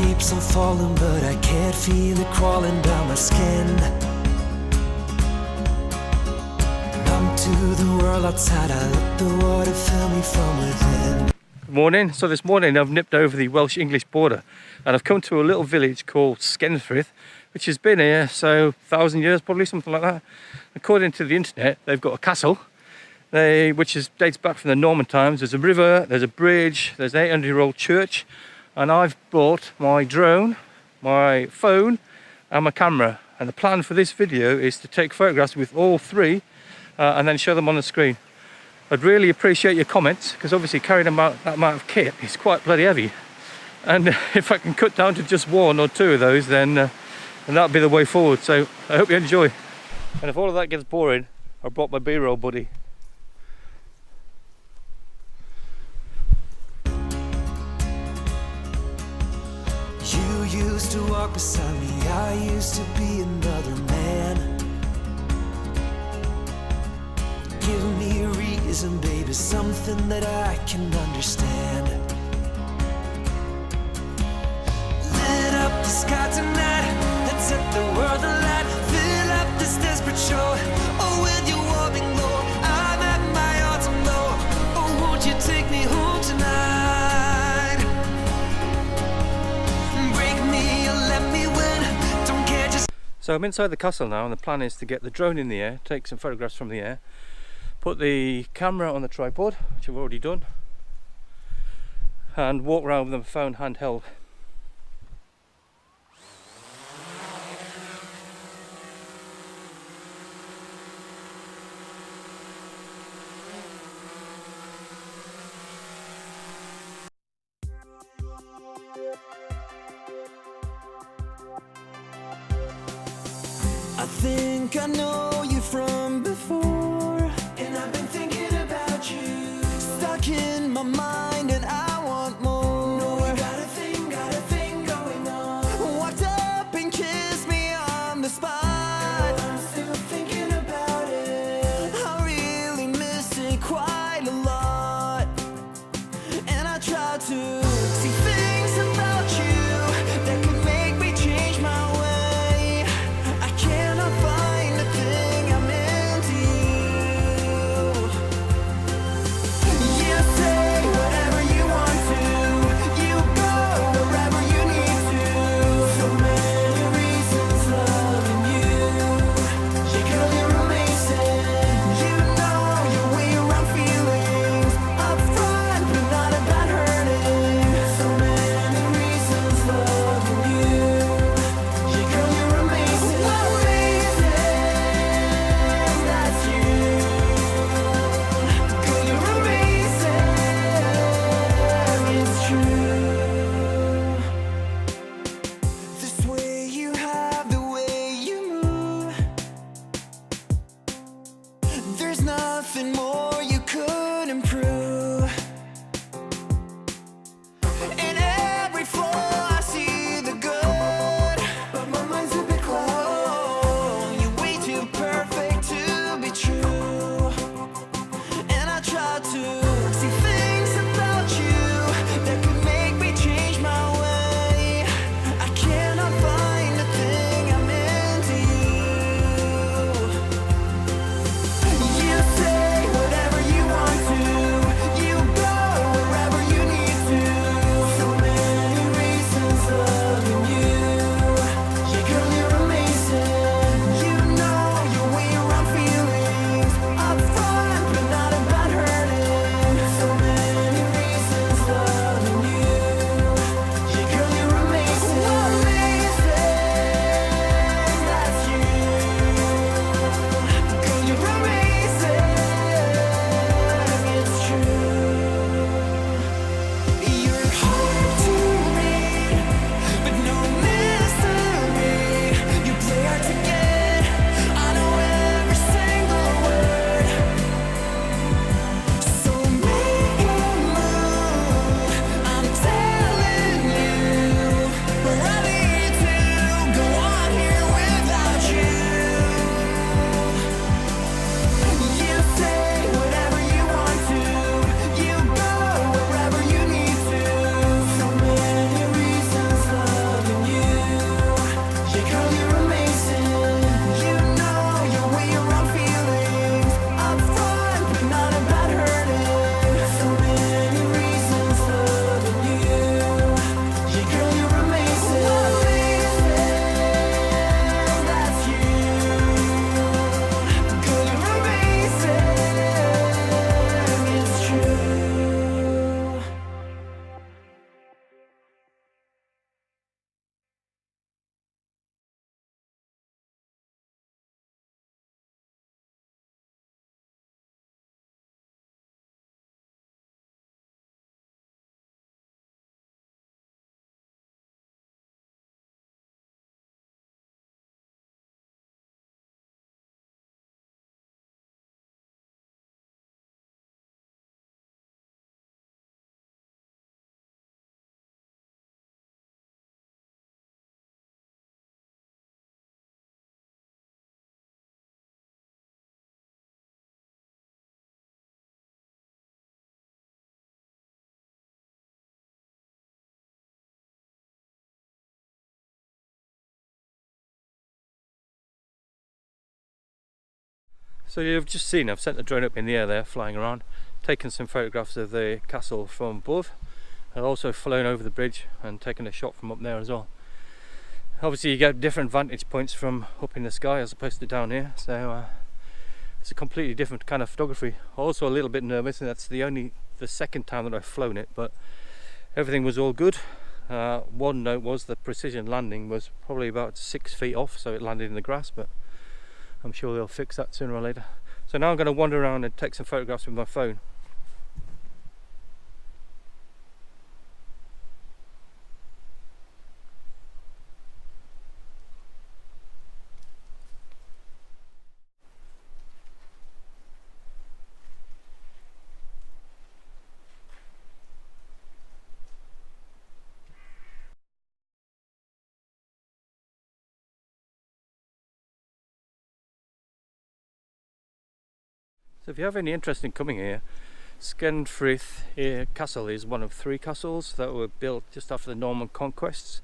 keeps on falling, but I can't feel it crawling down my skin. Numb to the world outside, I let the water fill me from within. Good morning. So this morning I've nipped over the Welsh-English border and I've come to a little village called Skenfrith, which has been here, so 1,000 years probably, something like that. According to the internet, they've got a castle, which dates back from the Norman times. There's a river, there's a bridge, there's an 800-year-old church, and I've brought my drone, my phone and my camera. And the plan for this video is to take photographs with all three and then show them on the screen. I'd really appreciate your comments, because obviously carrying that amount of kit is quite bloody heavy. And if I can cut down to just one or two of those, then that'll be the way forward. So I hope you enjoy. And if all of that gets boring, I brought my B-roll buddy. You used to walk beside me, I used to be another man. Give me a reason, baby, something that I can understand. Lit up the sky tonight and set the world alight. Fill up this desperate show, oh, with your warming glow. I'm at my autumn low, oh, won't you take me home tonight? Break me or let me win, don't care, just... So I'm inside the castle now, and the plan is to get the drone in the air, take some photographs from the air, put the camera on the tripod, which I've already done, and walk around with the phone handheld. I think I know you from before, and I've been thinking about you. Stuck in my mind and I want more. No, we got a thing going on. Walked up and kissed me on the spot. I'm still thinking about it. I really miss it quite a lot. And I try to see things about you that could make me change my way. I cannot find the thing I'm into you. You say whatever you want to, you go wherever you need to. So many reasons loving you. Yeah, girl, you're amazing. You know your way around feelings, upfront but not about hurting. So many reasons loving you. Yeah, girl, you're amazing. Amazing, that's you. Girl, you're amazing, it's true. This way you have, the way you move, there's nothing more you could improve. In every flaw I see the good, but my mind's a bit cold. You're way too perfect to be true. And I try to see things about you that could make me change my way. I cannot find the thing I'm into you. You say So you've just seen I've sent the drone up in the air there, flying around, taken some photographs of the castle from above. I've also flown over the bridge and taken a shot from up there as well. Obviously you get different vantage points from up in the sky as opposed to down here, so it's a completely different kind of photography. Also a little bit nervous, and that's the second time that I've flown it, but everything was all good. One note was the precision landing was probably about 6 feet off, so it landed in the grass, but I'm sure they'll fix that sooner or later. So now I'm going to wander around and take some photographs with my phone. So if you have any interest in coming here, Skenfrith castle is one of 3 castles that were built just after the Norman conquests.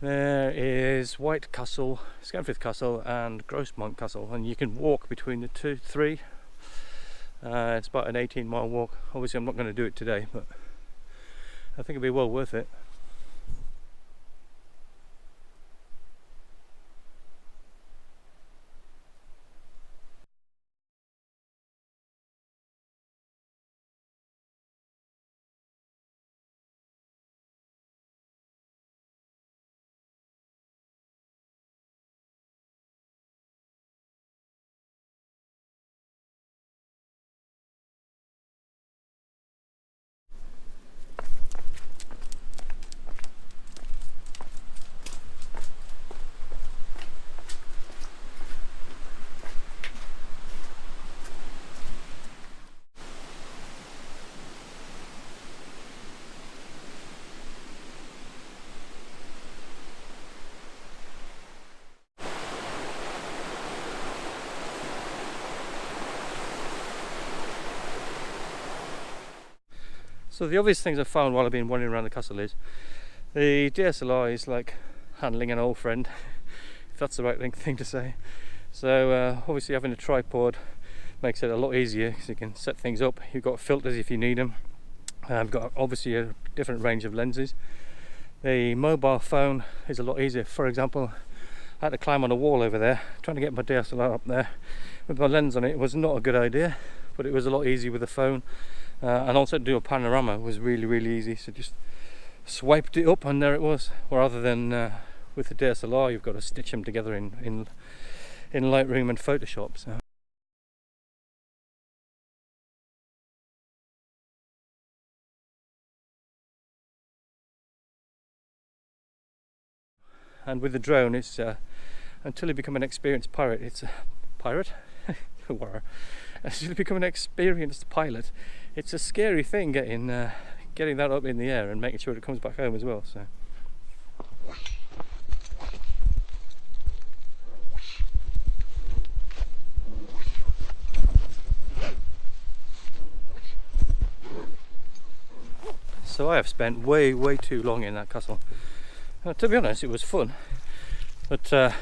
There is White Castle, Skenfrith Castle and Grosmont Castle, and you can walk between the 3. It's about an 18-mile walk. Obviously I'm not going to do it today, but I think it'll be well worth it. So the obvious things I've found while I've been wandering around the castle is the DSLR is like handling an old friend, if that's the right thing to say. So obviously having a tripod makes it a lot easier because you can set things up. You've got filters if you need them. I've got obviously a different range of lenses. The mobile phone is a lot easier. For example, I had to climb on a wall over there trying to get my DSLR up there with my lens on it. It was not a good idea, but it was a lot easier with the phone. And also to do a panorama was really easy, so just swiped it up and there it was, rather than with the DSLR you've got to stitch them together in Lightroom and Photoshop. So. And with the drone, it's until you become an experienced pirate, it's a pirate. Until you become an experienced pilot, it's a scary thing getting that up in the air and making sure it comes back home as well. So I have spent way too long in that castle. To be honest, it was fun, but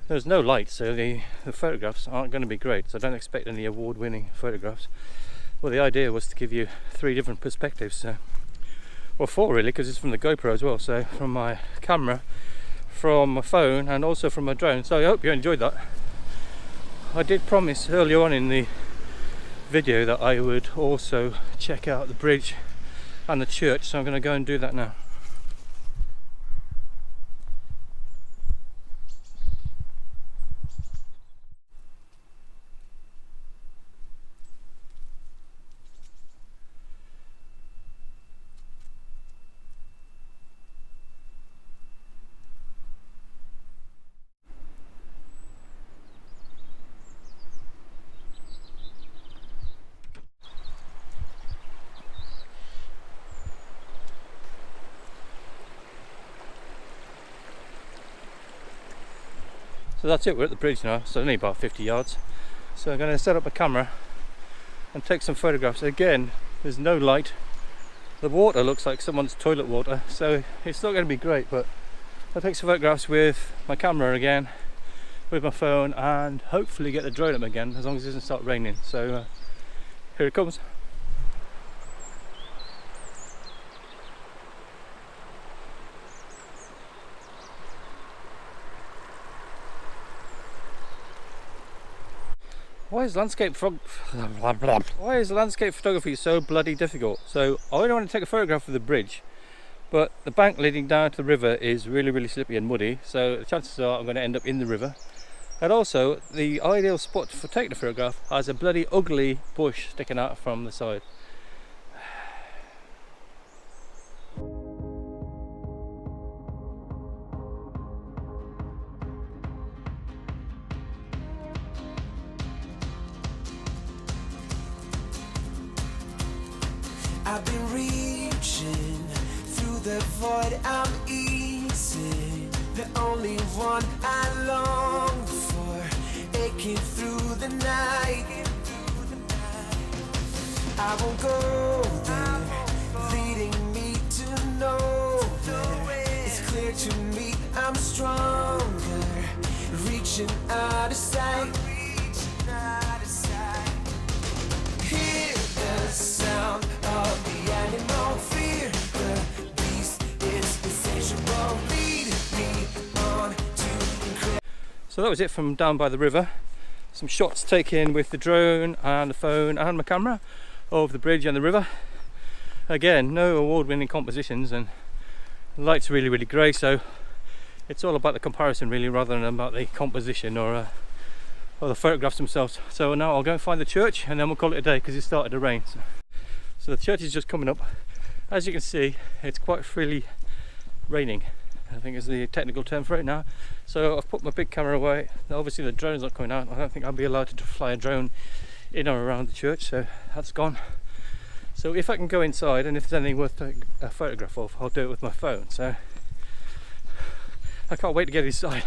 there's no light, so the photographs aren't going to be great, so I don't expect any award-winning photographs. Well, the idea was to give you 3 different perspectives, well 4 really, because it's from the GoPro as well, so from my camera, from my phone and also from my drone. So I hope you enjoyed that. I did promise earlier on in the video that I would also check out the bridge and the church, so I'm going to go and do that now. So that's it, we're at the bridge now, so only about 50 yards. So I'm going to set up a camera and take some photographs. Again, there's no light. The water looks like someone's toilet water, so it's not going to be great, but I'll take some photographs with my camera again, with my phone and hopefully get the drone up again, as long as it doesn't start raining. So here it comes. Why is landscape photography so bloody difficult? So I only want to take a photograph of the bridge, but the bank leading down to the river is really slippery and muddy, so the chances are I'm going to end up in the river. And also, the ideal spot for taking the photograph has a bloody ugly bush sticking out from the side. I've been reaching through the void, I'm easy, the only one I long for, aching through the night. I won't go there, leading me to nowhere. It's clear to me I'm stronger, reaching out of sight. Hear the sound of the animal fear, the beast is insatiable, lead me on to incredible. So that was it from down by the river. Some shots taken with the drone and the phone and my camera of the bridge and the river. Again, no award-winning compositions, and the light's really grey, so it's all about the comparison really, rather than about the composition or the photographs themselves. So now I'll go and find the church and then we'll call it a day, because it started to rain. So the church is just coming up. As you can see, it's quite freely raining, I think is the technical term for it now. So I've put my big camera away. Now obviously the drone's not coming out. I don't think I'll be allowed to fly a drone in or around the church, so that's gone. So if I can go inside and if there's anything worth taking a photograph of, I'll do it with my phone. So I can't wait to get inside.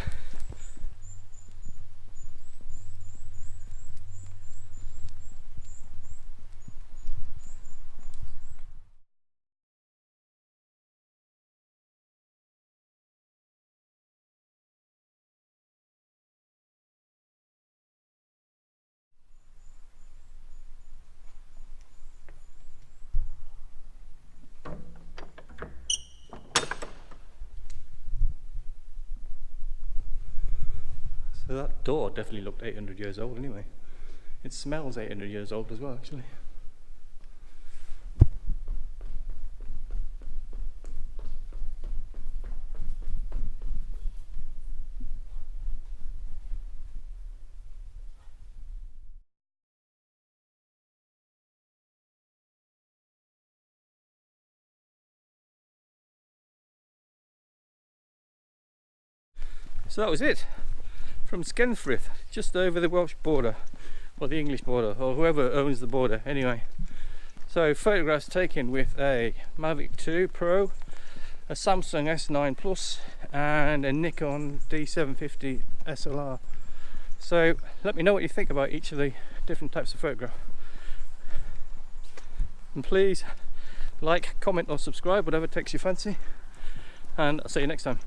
So that door definitely looked 800 years old anyway. It smells 800 years old as well, actually. So that was it from Skenfrith, just over the Welsh border, or the English border, or whoever owns the border anyway. So photographs taken with a Mavic 2 Pro, a Samsung S9 Plus and a Nikon D750 SLR. So let me know what you think about each of the different types of photograph, and please like, comment or subscribe, whatever takes your fancy, and I'll see you next time.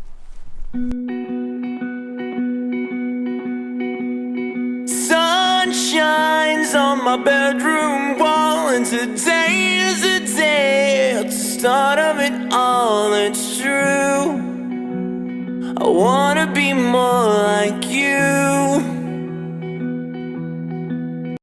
Sun shines on my bedroom wall, and today is the day at the start of it all. It's true, I wanna be more like you.